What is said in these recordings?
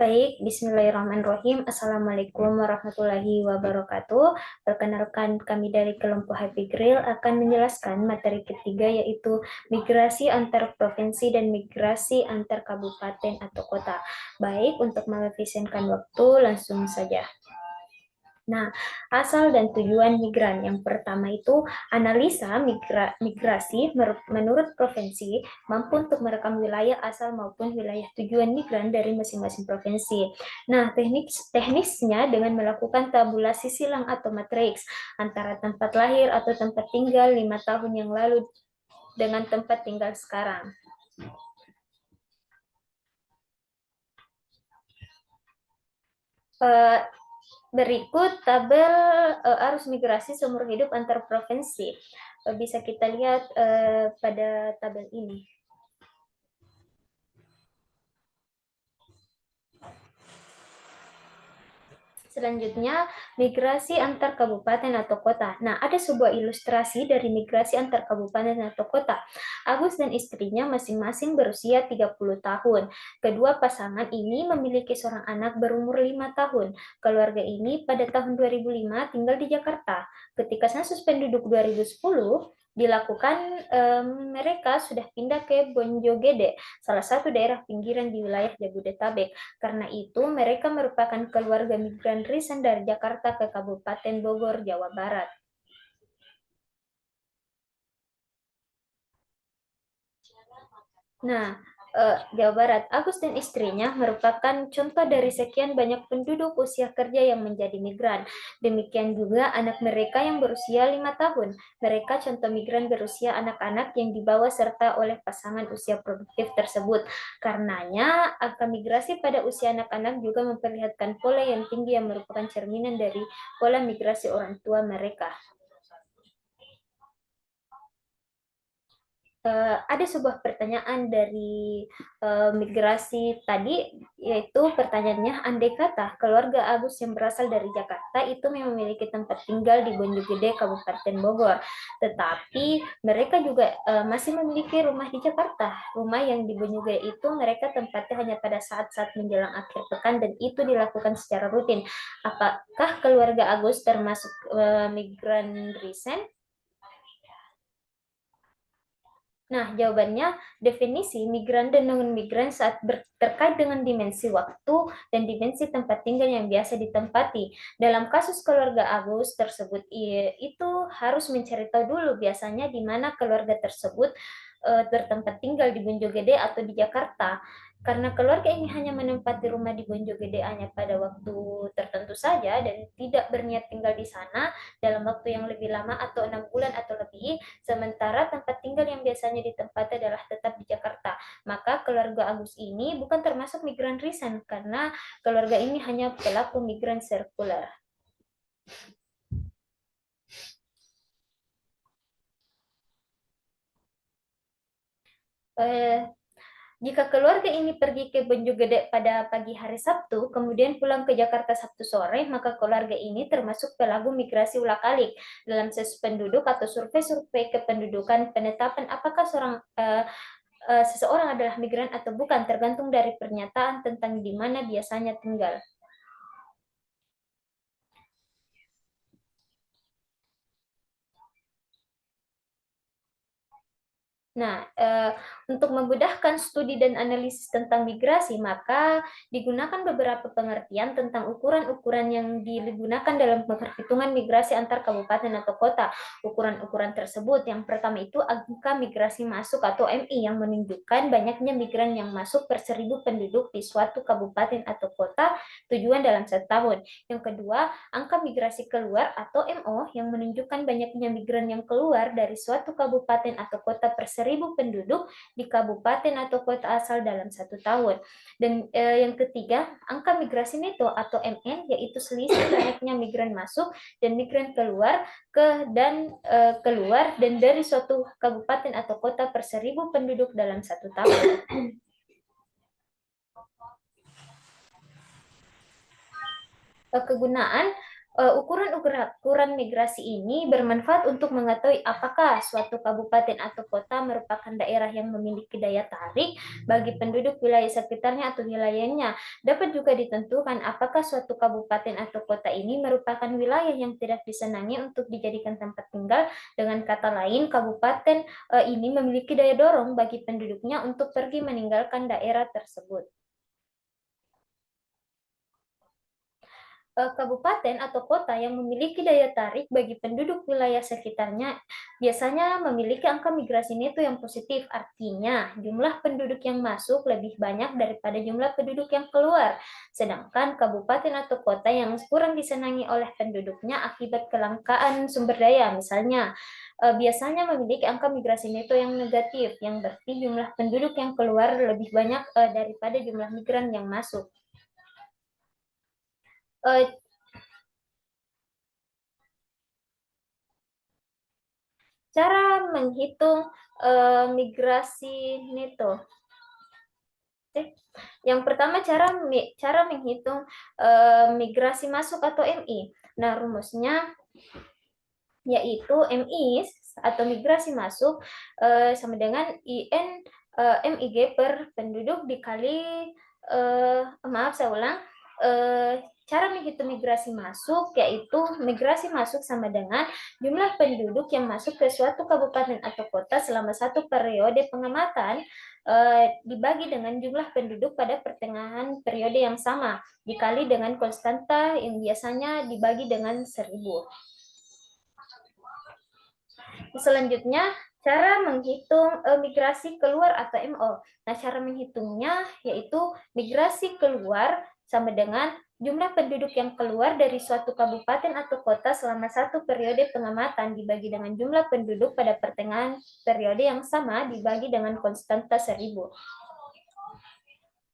Baik, Bismillahirrahmanirrahim. Assalamualaikum warahmatullahi wabarakatuh. Perkenalkan, kami dari kelompok Happy Grill akan menjelaskan materi ketiga, yaitu migrasi antar provinsi dan migrasi antar kabupaten atau kota. Baik, untuk mengefisienkan waktu, langsung saja. Nah, asal dan tujuan migran. Yang pertama itu analisa migrasi menurut provinsi mampu untuk merekam wilayah asal maupun wilayah tujuan migran dari masing-masing provinsi. Nah, teknisnya dengan melakukan tabulasi silang atau matriks antara tempat lahir atau tempat tinggal 5 tahun yang lalu dengan tempat tinggal sekarang. Berikut tabel arus migrasi seumur hidup antar provinsi. Bisa kita lihat pada tabel ini. Selanjutnya, migrasi antar kabupaten atau kota. Nah, ada sebuah ilustrasi dari migrasi antar kabupaten atau kota. Agus dan istrinya masing-masing berusia 30 tahun. Kedua pasangan ini memiliki seorang anak berumur 5 tahun. Keluarga ini pada tahun 2005 tinggal di Jakarta. Ketika sensus penduduk 2010 dilakukan, mereka sudah pindah ke Bonjogede, salah satu daerah pinggiran di wilayah Jabodetabek. Karena itu, mereka merupakan keluarga migran recent dari Jakarta ke Kabupaten Bogor, Jawa Barat. Nah, Jawa Barat, Agus dan istrinya merupakan contoh dari sekian banyak penduduk usia kerja yang menjadi migran. Demikian juga anak mereka yang berusia 5 tahun. Mereka contoh migran berusia anak-anak yang dibawa serta oleh pasangan usia produktif tersebut. Karenanya, angka migrasi pada usia anak-anak juga memperlihatkan pola yang tinggi yang merupakan cerminan dari pola migrasi orang tua mereka. Ada sebuah pertanyaan dari migrasi tadi, yaitu pertanyaannya, andai kata keluarga Agus yang berasal dari Jakarta itu memiliki tempat tinggal di Bonjogede, Kabupaten Bogor, tetapi mereka juga masih memiliki rumah di Jakarta. Rumah yang di Bonjogede itu mereka tempatnya hanya pada saat-saat menjelang akhir pekan, dan itu dilakukan secara rutin. Apakah keluarga Agus termasuk migran recent? Nah, jawabannya, definisi migran dan non-migran saat terkait dengan dimensi waktu dan dimensi tempat tinggal yang biasa ditempati. Dalam kasus keluarga Agus tersebut, itu harus mencari tahu dulu biasanya di mana keluarga tersebut bertempat tinggal, di Bonjogede atau di Jakarta. Karena keluarga ini hanya menempati rumah di Bonjogede hanya pada waktu tertentu saja dan tidak berniat tinggal di sana dalam waktu yang lebih lama atau 6 bulan atau lebih, sementara tempat tinggal yang biasanya ditempati adalah tetap di Jakarta. Maka keluarga Agus ini bukan termasuk migran recent karena keluarga ini hanya pelaku migran sirkuler. Jika keluarga ini pergi ke Bonjogede pada pagi hari Sabtu, kemudian pulang ke Jakarta Sabtu sore, maka keluarga ini termasuk pelaku migrasi ulang-alik. Dalam sensus penduduk atau survei-survei kependudukan, penetapan apakah seseorang adalah migran atau bukan tergantung dari pernyataan tentang di mana biasanya tinggal. Nah, untuk memudahkan studi dan analisis tentang migrasi, maka digunakan beberapa pengertian tentang ukuran-ukuran yang digunakan dalam penghitungan migrasi antar kabupaten atau kota. Ukuran-ukuran tersebut, yang pertama itu angka migrasi masuk atau MI, yang menunjukkan banyaknya migran yang masuk per 1.000 penduduk di suatu kabupaten atau kota tujuan dalam 1 tahun. Yang kedua, angka migrasi keluar atau MO, yang menunjukkan banyaknya migran yang keluar dari suatu kabupaten atau kota per 1.000 penduduk di kabupaten atau kota asal dalam 1 tahun. Dan yang ketiga, angka migrasi neto atau MN, yaitu selisih banyaknya migran masuk dan migran keluar keluar dan dari suatu kabupaten atau kota per 1.000 penduduk dalam 1 tahun. Kegunaan Ukuran migrasi ini bermanfaat untuk mengetahui apakah suatu kabupaten atau kota merupakan daerah yang memiliki daya tarik bagi penduduk wilayah sekitarnya atau wilayahnya. Dapat juga ditentukan apakah suatu kabupaten atau kota ini merupakan wilayah yang tidak disenangi untuk dijadikan tempat tinggal. Dengan kata lain, kabupaten ini memiliki daya dorong bagi penduduknya untuk pergi meninggalkan daerah tersebut. Kabupaten atau kota yang memiliki daya tarik bagi penduduk wilayah sekitarnya biasanya memiliki angka migrasi neto yang positif. Artinya, jumlah penduduk yang masuk lebih banyak daripada jumlah penduduk yang keluar. Sedangkan kabupaten atau kota yang kurang disenangi oleh penduduknya akibat kelangkaan sumber daya, misalnya, biasanya memiliki angka migrasi neto yang negatif, yang berarti jumlah penduduk yang keluar lebih banyak daripada jumlah migran yang masuk. Eh, Cara menghitung migrasi neto. Yang pertama cara menghitung migrasi masuk atau MI. Nah, rumusnya yaitu MI atau migrasi masuk sama dengan IN MIG per penduduk dikali maaf saya ulang cara menghitung migrasi masuk yaitu migrasi masuk sama dengan jumlah penduduk yang masuk ke suatu kabupaten atau kota selama satu periode pengamatan dibagi dengan jumlah penduduk pada pertengahan periode yang sama dikali dengan konstanta yang biasanya dibagi dengan 1000. Selanjutnya, cara menghitung migrasi keluar atau MO. Nah, cara menghitungnya yaitu migrasi keluar sama dengan jumlah penduduk yang keluar dari suatu kabupaten atau kota selama satu periode pengamatan dibagi dengan jumlah penduduk pada pertengahan periode yang sama dibagi dengan konstanta 1000.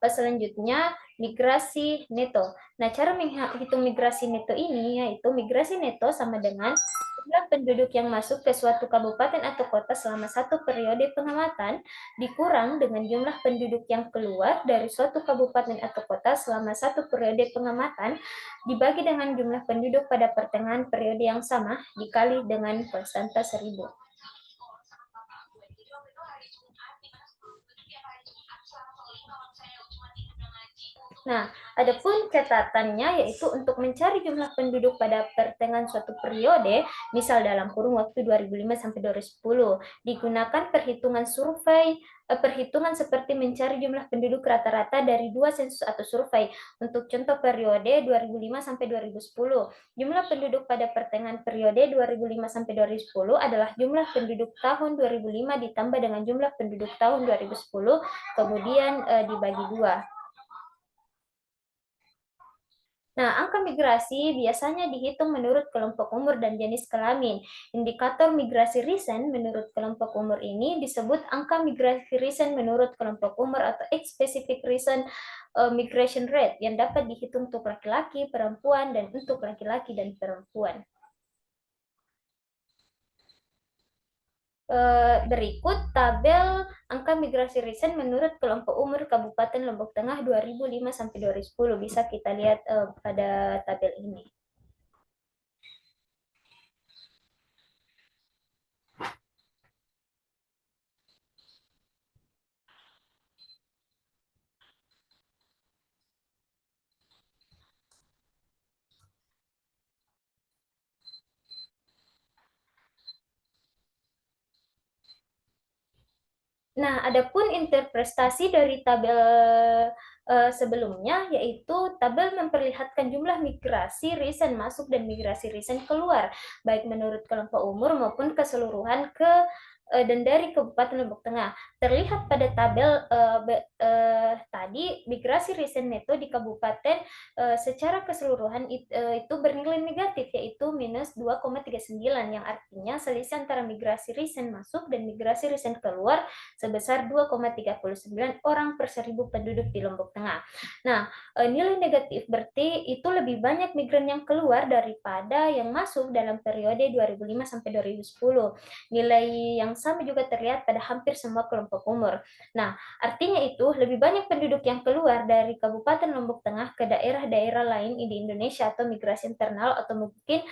Selanjutnya, migrasi neto. Nah, cara menghitung migrasi neto ini yaitu migrasi neto sama dengan jumlah penduduk yang masuk ke suatu kabupaten atau kota selama satu periode pengamatan dikurang dengan jumlah penduduk yang keluar dari suatu kabupaten atau kota selama satu periode pengamatan dibagi dengan jumlah penduduk pada pertengahan periode yang sama dikali dengan konstanta 1000. Nah, adapun catatannya yaitu untuk mencari jumlah penduduk pada pertengahan suatu periode, misal dalam kurun waktu 2005 sampai 2010, digunakan perhitungan seperti mencari jumlah penduduk rata-rata dari dua sensus atau survei. Untuk contoh periode 2005 sampai 2010, jumlah penduduk pada pertengahan periode 2005 sampai 2010 adalah jumlah penduduk tahun 2005 ditambah dengan jumlah penduduk tahun 2010, kemudian dibagi dua. Nah, angka migrasi biasanya dihitung menurut kelompok umur dan jenis kelamin. Indikator migrasi recent menurut kelompok umur ini disebut angka migrasi recent menurut kelompok umur atau age-specific recent migration rate yang dapat dihitung untuk laki-laki, perempuan, dan untuk laki-laki dan perempuan. Berikut tabel angka migrasi recent menurut kelompok umur Kabupaten Lombok Tengah 2005 sampai 2010. Bisa kita lihat pada tabel ini. Nah, adapun interpretasi dari tabel sebelumnya, yaitu tabel memperlihatkan jumlah migrasi recent masuk dan migrasi recent keluar, baik menurut kelompok umur maupun keseluruhan dan dari Kabupaten Lombok Tengah. Terlihat pada tabel tadi, migrasi recent neto di kabupaten secara keseluruhan itu bernilai negatif, yaitu minus 2,39, yang artinya selisih antara migrasi recent masuk dan migrasi recent keluar sebesar 2,39 orang per 1000 penduduk di Lombok Tengah. Nah, nilai negatif berarti itu lebih banyak migran yang keluar daripada yang masuk dalam periode 2005 sampai 2010. Nilai yang sama juga terlihat pada hampir semua kelompok umur. Nah, artinya itu lebih banyak penduduk yang keluar dari Kabupaten Lombok Tengah ke daerah-daerah lain di Indonesia atau migrasi internal atau mungkin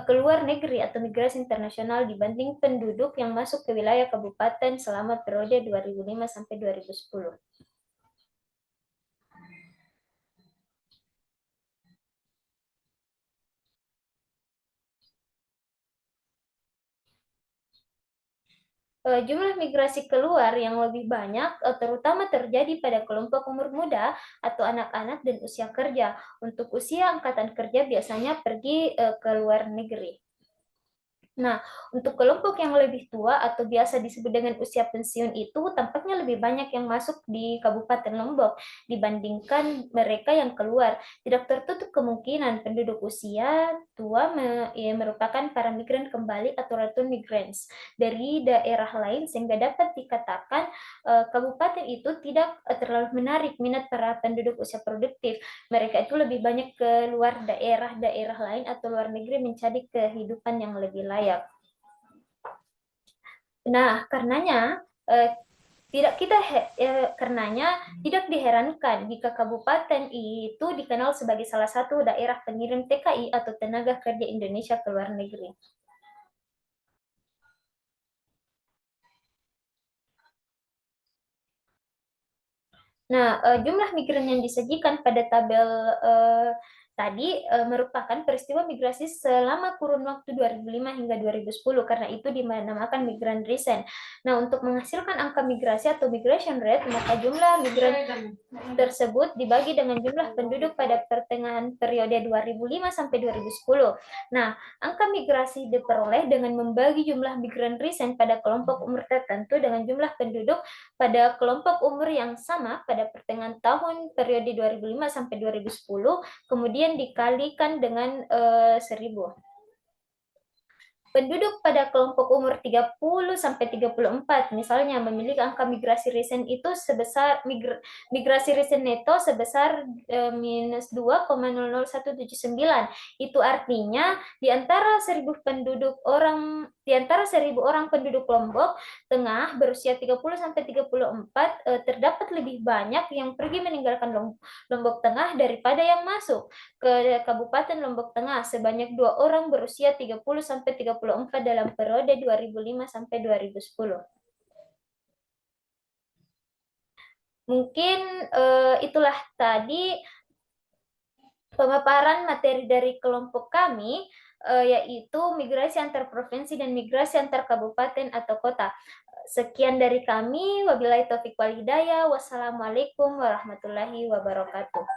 keluar negeri atau migrasi internasional dibanding penduduk yang masuk ke wilayah kabupaten selama periode 2005 sampai 2010. Jumlah migrasi keluar yang lebih banyak terutama terjadi pada kelompok umur muda atau anak-anak dan usia kerja. Untuk usia angkatan kerja biasanya pergi ke luar negeri. Nah, untuk kelompok yang lebih tua atau biasa disebut dengan usia pensiun itu tampaknya lebih banyak yang masuk di Kabupaten Lombok dibandingkan mereka yang keluar. Tidak tertutup kemungkinan penduduk usia tua merupakan para migran kembali atau return migrants dari daerah lain sehingga dapat dikatakan kabupaten itu tidak terlalu menarik minat para penduduk usia produktif. Mereka itu lebih banyak keluar daerah-daerah lain atau luar negeri mencari kehidupan yang lebih layak. Nah, karenanya eh, tidak kita karenanya tidak diherankan jika kabupaten itu dikenal sebagai salah satu daerah pengirim TKI atau tenaga kerja Indonesia ke luar negeri. Nah, jumlah migran yang disajikan pada tabel tadi merupakan peristiwa migrasi selama kurun waktu 2005 hingga 2010 karena itu dinamakan migran recent. Nah, untuk menghasilkan angka migrasi atau migration rate, maka jumlah migran tersebut dibagi dengan jumlah penduduk pada pertengahan periode 2005 sampai 2010. Nah, angka migrasi diperoleh dengan membagi jumlah migran recent pada kelompok umur tertentu dengan jumlah penduduk pada kelompok umur yang sama pada pertengahan tahun periode 2005 sampai 2010, kemudian dikalikan dengan 1000. Penduduk pada kelompok umur 30 sampai 34 misalnya memiliki angka migrasi recent itu sebesar migrasi recent neto sebesar minus 2,00179. Itu artinya di antara 1000 orang penduduk Lombok Tengah berusia 30 sampai 34 terdapat lebih banyak yang pergi meninggalkan Lombok Tengah daripada yang masuk ke Kabupaten Lombok Tengah sebanyak 2 orang berusia 30 sampai 34 dalam periode 2005 sampai 2010. Mungkin itulah tadi pemaparan materi dari kelompok kami yaitu migrasi antar provinsi dan migrasi antar kabupaten atau kota. Sekian dari kami, wabillahi taufiq wal hidayah, wassalamualaikum warahmatullahi wabarakatuh.